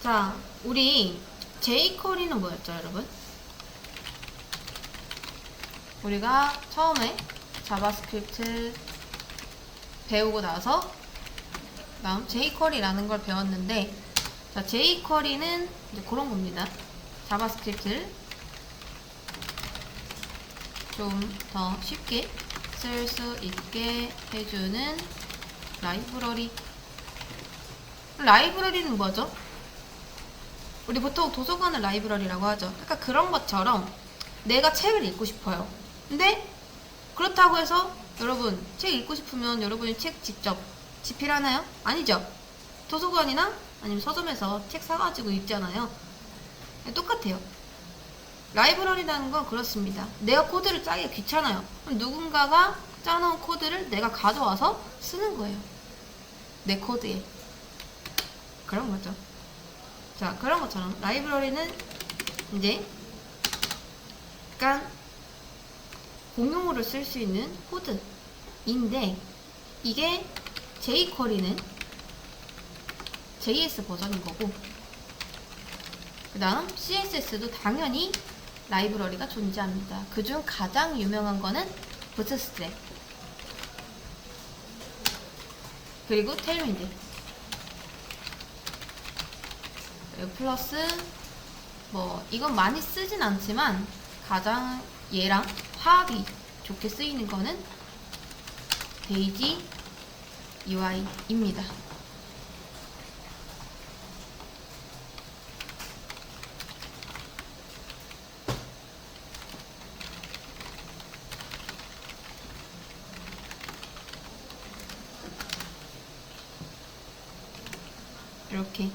자, 우리 jQuery는 뭐였죠, 여러분? 우리가 처음에 자바스크립트 배우고 나서 다음 jQuery라는 걸 배웠는데, 자, jQuery는 이제 그런 겁니다. 자바스크립트를 좀 더 쉽게 쓸 수 있게 해주는 라이브러리. 라이브러리는 뭐죠? 우리 보통 도서관을 라이브러리라고 하죠. 약간 그런 것처럼 내가 책을 읽고 싶어요. 근데 그렇다고 해서 여러분 책 읽고 싶으면 여러분이 책 직접 집필하나요? 아니죠. 도서관이나 아니면 서점에서 책 사가지고 읽잖아요. 똑같아요. 라이브러리라는 건 그렇습니다. 내가 코드를 짜기가 귀찮아요. 그럼 누군가가 짜놓은 코드를 내가 가져와서 쓰는 거예요. 내 코드에. 그런 거죠. 자, 그런 것처럼 라이브러리는 이제 약간 공용으로 쓸 수 있는 코드인데, 이게 jQuery는 JS 버전인 거고, 그 다음 CSS도 당연히 라이브러리가 존재합니다. 그중 가장 유명한 거는 부트스트랩 그리고 테일윈드, 플러스 뭐 이건 많이 쓰진 않지만 가장 얘랑 화합이 좋게 쓰이는 거는 데이지 UI입니다. 이렇게.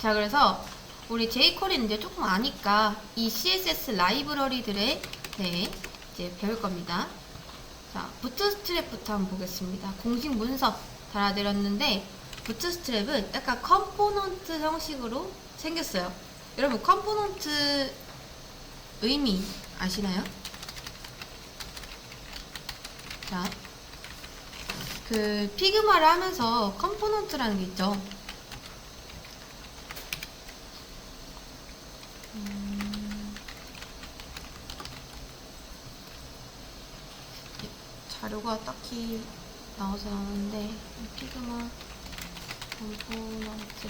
자, 그래서 우리 jQuery는 이제 조금 아니까 이 CSS 라이브러리들에 대해 이제 배울 겁니다. 자, 부트스트랩부터 한번 보겠습니다. 공식 문서 달아드렸는데, 부트스트랩은 약간 컴포넌트 형식으로 생겼어요. 여러분, 컴포넌트 의미 아시나요? 자, 그 피그마를 하면서 컴포넌트라는 게 있죠. 자료가 딱히 나오진 않는데, 피그마 컴포넌트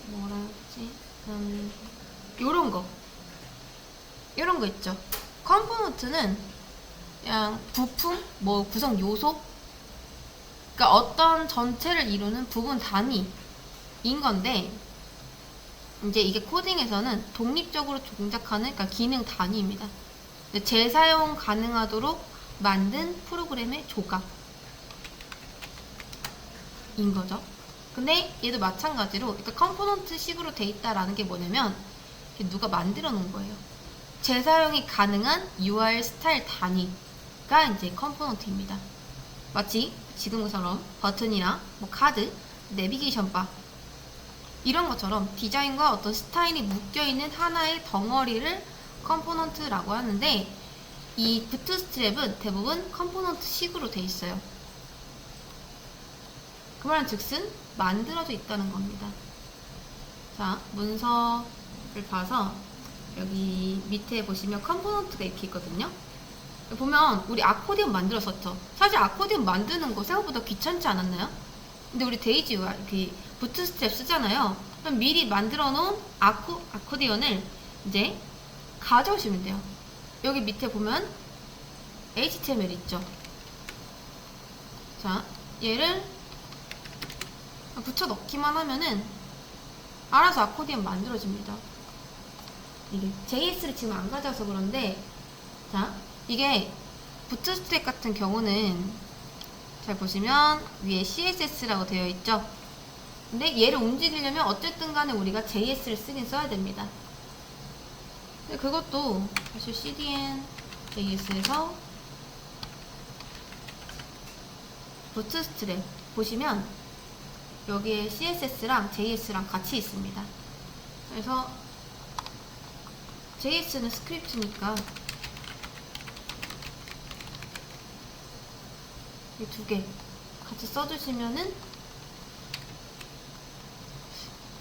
뭐라 했지? 요런 거 있죠. 컴포넌트는 그냥 부품, 뭐 구성 요소, 그러니까 어떤 전체를 이루는 부분 단위인 건데, 이제 이게 코딩에서는 독립적으로 동작하는, 그러니까 기능 단위입니다. 재사용 가능하도록 만든 프로그램의 조각인 거죠. 근데 얘도 마찬가지로, 그러니까 컴포넌트 식으로 돼 있다라는 게 뭐냐면 누가 만들어 놓은 거예요. 재사용이 가능한 URL 스타일 단위가 이제 컴포넌트입니다. 마치 지금처럼 버튼이나 뭐 카드, 내비게이션 바 이런 것처럼 디자인과 어떤 스타일이 묶여있는 하나의 덩어리를 컴포넌트라고 하는데, 이 부트스트랩은 대부분 컴포넌트 식으로 돼 있어요. 그 말은 즉슨 만들어져 있다는 겁니다. 자, 문서를 봐서 여기 밑에 보시면 컴포넌트가 이렇게 있거든요. 보면 우리 아코디언 만들었었죠. 사실 아코디언 만드는 거 생각보다 귀찮지 않았나요? 근데 우리 데이지와 이렇게 부트스트랩 쓰잖아요. 그럼 미리 만들어 놓은 아코디언을 이제 가져오시면 돼요. 여기 밑에 보면 HTML 있죠. 자, 얘를 붙여 넣기만 하면은 알아서 아코디언 만들어집니다. 이게 JS를 지금 안 가져와서 그런데, 자, 이게 부트스트랩 같은 경우는 잘 보시면 위에 CSS라고 되어 있죠. 근데 얘를 움직이려면 어쨌든 간에 우리가 JS를 쓰긴 써야 됩니다. 근데 그것도 사실 CDN JS에서 부트스트랩 보시면 여기에 CSS랑 JS랑 같이 있습니다. 그래서 JS는 스크립트니까 이 두 개 같이 써주시면은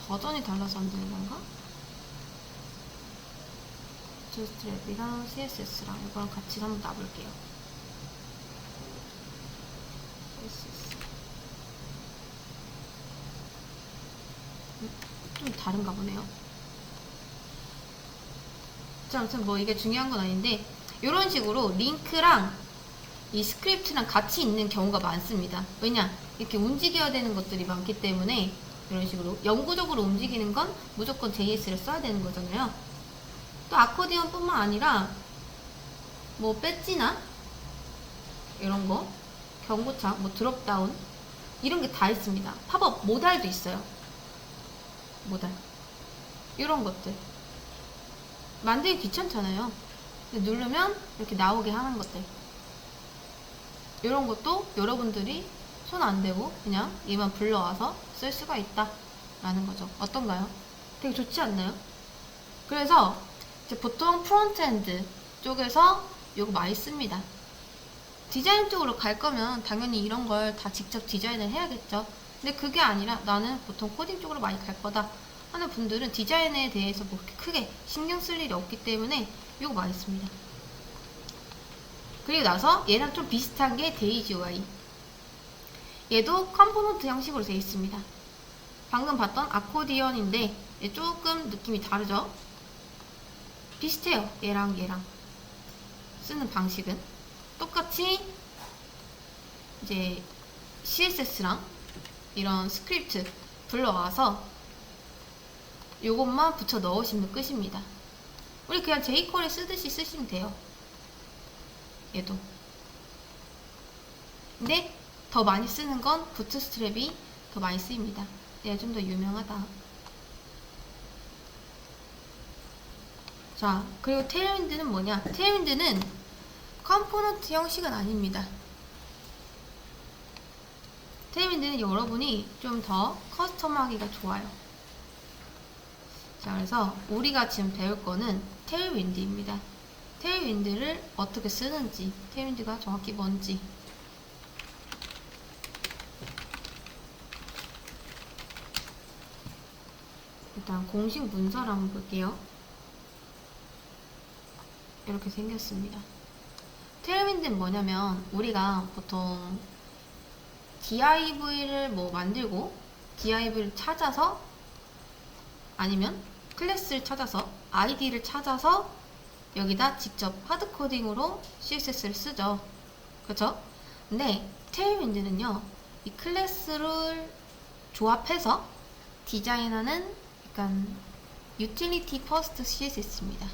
버전이 달라서 안 되는 건가? 부트스트랩이랑 CSS랑 이거랑 같이 한번 놔볼게요. CSS. 좀 다른가 보네요. 자, 아무튼 뭐 이게 중요한 건 아닌데 이런 식으로 링크랑 이 스크립트랑 같이 있는 경우가 많습니다. 왜냐? 이렇게 움직여야 되는 것들이 많기 때문에 이런 식으로 영구적으로 움직이는 건 무조건 JS를 써야 되는 거잖아요. 또 아코디언 뿐만 아니라 뭐 배지나 이런 거, 경고창, 뭐 드롭다운 이런 게 다 있습니다. 팝업 모달도 있어요. 모달 이런 것들 만들기 귀찮잖아요. 누르면 이렇게 나오게 하는 것들, 이런 것도 여러분들이 손 안 대고 그냥 얘만 불러와서 쓸 수가 있다 라는 거죠. 어떤가요? 되게 좋지 않나요? 그래서 이제 보통 프론트엔드 쪽에서 이거 많이 씁니다. 디자인 쪽으로 갈 거면 당연히 이런 걸 다 직접 디자인을 해야겠죠. 근데 그게 아니라 나는 보통 코딩 쪽으로 많이 갈 거다 하는 분들은 디자인에 대해서 뭐 그렇게 크게 신경 쓸 일이 없기 때문에 이거 많이 씁니다. 그리고 나서 얘랑 좀 비슷한 게 데이지 UI. 얘도 컴포넌트 형식으로 되어 있습니다. 방금 봤던 아코디언인데 얘 조금 느낌이 다르죠? 비슷해요. 얘랑 쓰는 방식은 똑같이 이제 CSS랑 이런 스크립트 불러와서 요것만 붙여 넣으시면 끝입니다. 우리 그냥 jQuery 쓰듯이 쓰시면 돼요. 얘도. 근데 더 많이 쓰는 건 부트스트랩이 더 많이 쓰입니다. 얘가 좀 더 유명하다. 자, 그리고 테일윈드는 뭐냐? 테일윈드는 컴포넌트 형식은 아닙니다. 테일윈드는 여러분이 좀 더 커스텀하기가 좋아요. 자, 그래서 우리가 지금 배울 거는 테일윈드입니다. 테일윈드를 어떻게 쓰는지, 테일윈드가 정확히 뭔지. 일단 공식 문서를 한번 볼게요. 이렇게 생겼습니다. 테일윈드는 뭐냐면 우리가 보통 div를 뭐 만들고 div를 찾아서 아니면 클래스를 찾아서 id를 찾아서 여기다 직접 하드코딩으로 CSS를 쓰죠. 그렇죠? 근데 테일윈드는요, 이 클래스를 조합해서 디자인하는 약간 유틸리티 퍼스트 CSS입니다.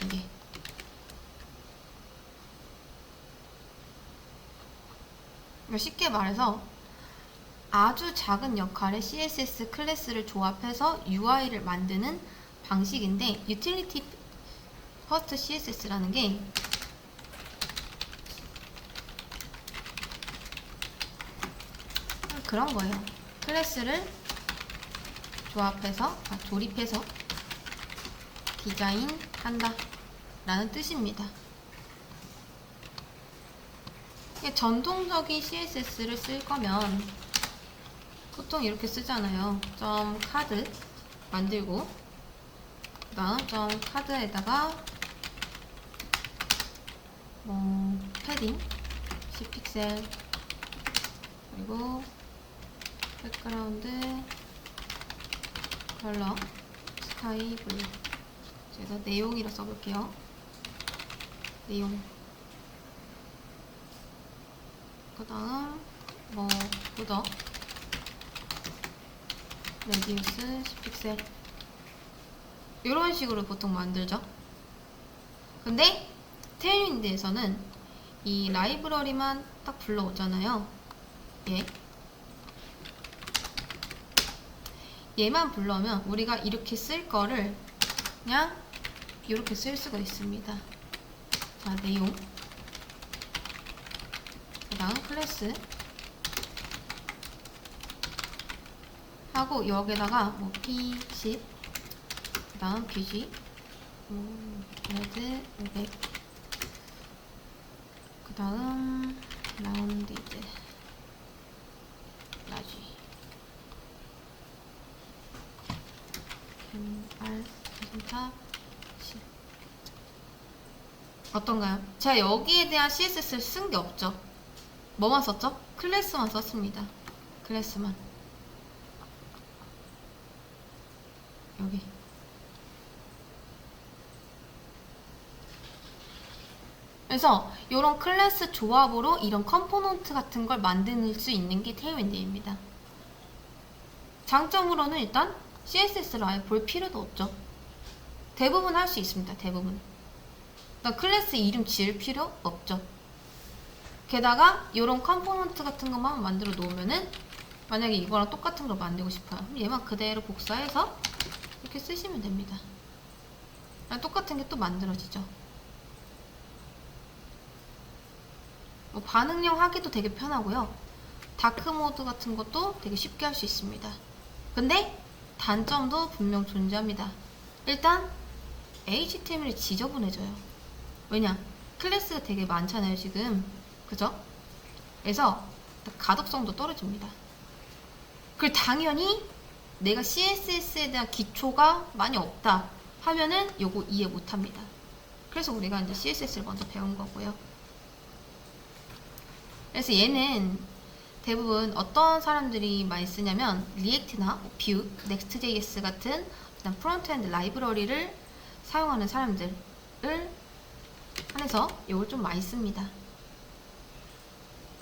이게 쉽게 말해서 아주 작은 역할의 CSS 클래스를 조합해서 UI를 만드는 방식인데, 유틸리티 퍼스트 CSS라는 게 그런 거예요. 클래스를 조립해서 디자인한다 라는 뜻입니다. 전통적인 CSS를 쓸 거면 보통 이렇게 쓰잖아요. 점 카드 만들고 그 다음 점 카드에다가 패딩 10픽셀 그리고 백그라운드 컬러 스카이 블루. 그래서 내용이라 써볼게요. 내용. 그 다음 보더 레디우스 10픽셀 이런 식으로 보통 만들죠. 근데 테일윈드에서는 이 라이브러리만 딱 불러오잖아요. 얘만 불러오면 우리가 이렇게 쓸 거를 그냥 이렇게 쓸 수가 있습니다. 자, 내용, 그 다음 클래스 하고 여기다가 P10 그 다음 BG 레드 500 그 다음 라운디드 어떤가요? 제가 여기에 대한 CSS를 쓴 게 없죠. 뭐만 썼죠? 클래스만 썼습니다. 클래스만. 여기. 그래서 이런 클래스 조합으로 이런 컴포넌트 같은 걸 만들 수 있는 게 테일윈드입니다. 장점으로는 일단 CSS를 아예 볼 필요도 없죠. 대부분 할 수 있습니다. 대부분. 그러니까 클래스 이름 지을 필요 없죠. 게다가 이런 컴포넌트 같은 것만 만들어 놓으면은 만약에 이거랑 똑같은 걸 만들고 싶어요. 그럼 얘만 그대로 복사해서 이렇게 쓰시면 됩니다. 똑같은 게 또 만들어지죠. 뭐 반응형 하기도 되게 편하고요. 다크 모드 같은 것도 되게 쉽게 할 수 있습니다. 근데 단점도 분명 존재합니다. 일단 HTML이 지저분해져요. 왜냐? 클래스가 되게 많잖아요, 지금. 그죠? 그래서 가독성도 떨어집니다. 그리고 당연히 내가 CSS에 대한 기초가 많이 없다 하면은 요거 이해 못합니다. 그래서 우리가 이제 CSS를 먼저 배운 거고요. 그래서 얘는 대부분 어떤 사람들이 많이 쓰냐면 리액트나 뷰, 넥스트.js 같은 프론트엔드 라이브러리를 사용하는 사람들을 한해서 이걸 좀 많이 씁니다.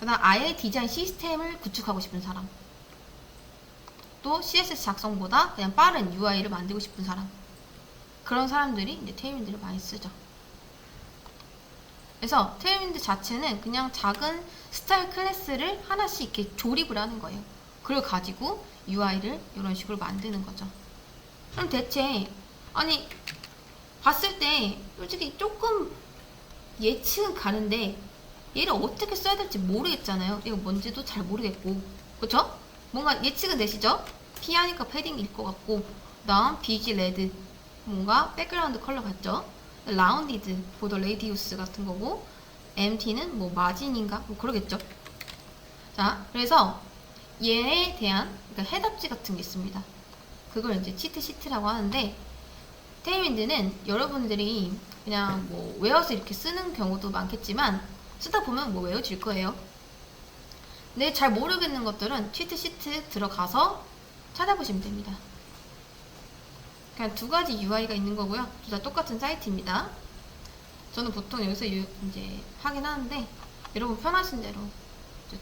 그 다음 아예 디자인 시스템을 구축하고 싶은 사람, 또 CSS 작성보다 그냥 빠른 UI를 만들고 싶은 사람, 그런 사람들이 이제 테일윈드를 많이 쓰죠. 그래서 테일윈드 자체는 그냥 작은 스타일 클래스를 하나씩 이렇게 조립을 하는 거예요. 그걸 가지고 UI를 이런 식으로 만드는 거죠. 그럼 대체 아니 봤을 때 솔직히 조금 예측은 가는데 얘를 어떻게 써야 될지 모르겠잖아요. 이거 뭔지도 잘 모르겠고, 그쵸? 뭔가 예측은 되시죠? P 하니까 패딩일 것 같고, 다음 BG 레드 뭔가 백그라운드 컬러 같죠? 라운디드 보더 레디우스 같은 거고, MT는 뭐 마진인가 뭐 그러겠죠. 자, 그래서 얘에 대한 그러니까 해답지 같은 게 있습니다. 그걸 이제 치트 시트라고 하는데, 테일윈드는 여러분들이 그냥 뭐 외워서 이렇게 쓰는 경우도 많겠지만 쓰다 보면 뭐 외워질 거예요. 근데 잘 모르겠는 것들은 치트 시트 들어가서 찾아보시면 됩니다. 그냥 두 가지 UI가 있는 거고요. 둘 다 똑같은 사이트입니다. 저는 보통 여기서 이제 하긴 하는데 여러분 편하신 대로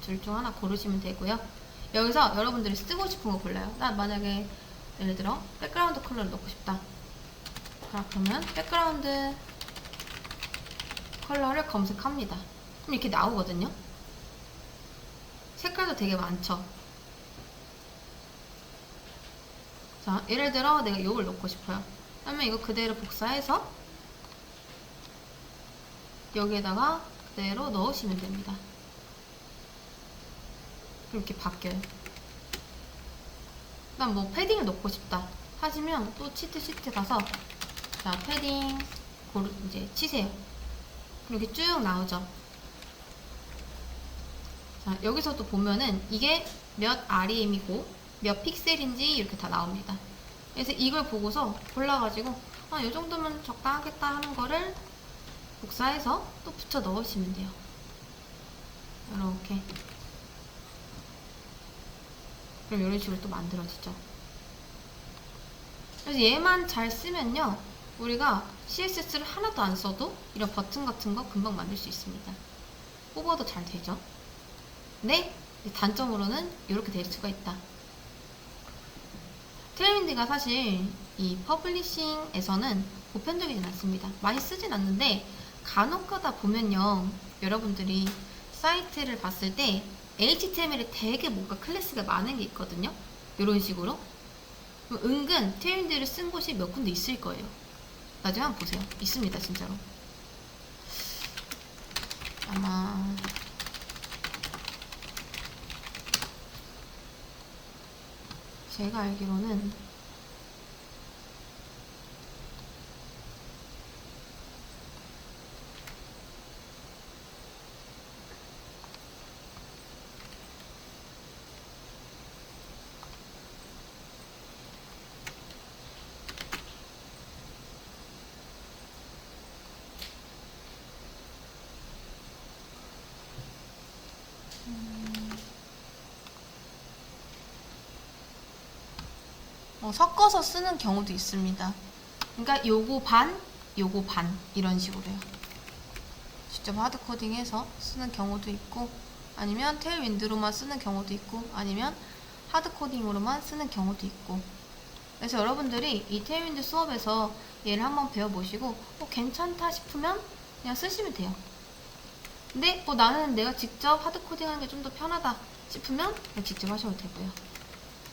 둘 중 하나 고르시면 되고요. 여기서 여러분들이 쓰고 싶은 거 골라요. 난 만약에 예를 들어 백그라운드 컬러를 넣고 싶다. 그러면 백그라운드 컬러를 검색합니다. 그럼 이렇게 나오거든요. 색깔도 되게 많죠. 자, 예를 들어 내가 이걸 넣고 싶어요. 그러면 이거 그대로 복사해서 여기에다가 그대로 넣으시면 됩니다. 이렇게 바뀌어요. 그다음 뭐 패딩을 넣고 싶다 하시면 또 치트 시트 가서 자 패딩 이제 치세요. 이렇게 쭉 나오죠. 자, 여기서도 보면은 이게 몇 REM이고 몇 픽셀인지 이렇게 다 나옵니다. 그래서 이걸 보고서 골라가지고 이 정도면 적당하겠다 하는 거를 복사해서 또 붙여 넣으시면 돼요. 이렇게. 그럼 이런 식으로 또 만들어지죠. 그래서 얘만 잘 쓰면요, 우리가 CSS를 하나도 안 써도 이런 버튼 같은 거 금방 만들 수 있습니다. 호버도 잘 되죠. 근데 단점으로는 이렇게 될 수가 있다. 테일윈드가 사실 이 퍼블리싱에서는 보편적이진 않습니다. 많이 쓰진 않는데 간혹가다 보면요, 여러분들이 사이트를 봤을 때 HTML에 되게 뭔가 클래스가 많은 게 있거든요. 이런 식으로. 은근 테일윈드를 쓴 곳이 몇 군데 있을 거예요. 나중에 한번 보세요. 있습니다, 진짜로. 아마 제가 알기로는 섞어서 쓰는 경우도 있습니다. 그러니까 요거 반, 요거 반 이런 식으로요. 직접 하드코딩해서 쓰는 경우도 있고, 아니면 테일윈드로만 쓰는 경우도 있고, 아니면 하드코딩으로만 쓰는 경우도 있고. 그래서 여러분들이 이 테일윈드 수업에서 얘를 한번 배워보시고 괜찮다 싶으면 그냥 쓰시면 돼요. 근데 나는 내가 직접 하드코딩 하는 게 좀 더 편하다 싶으면 직접 하셔도 되고요.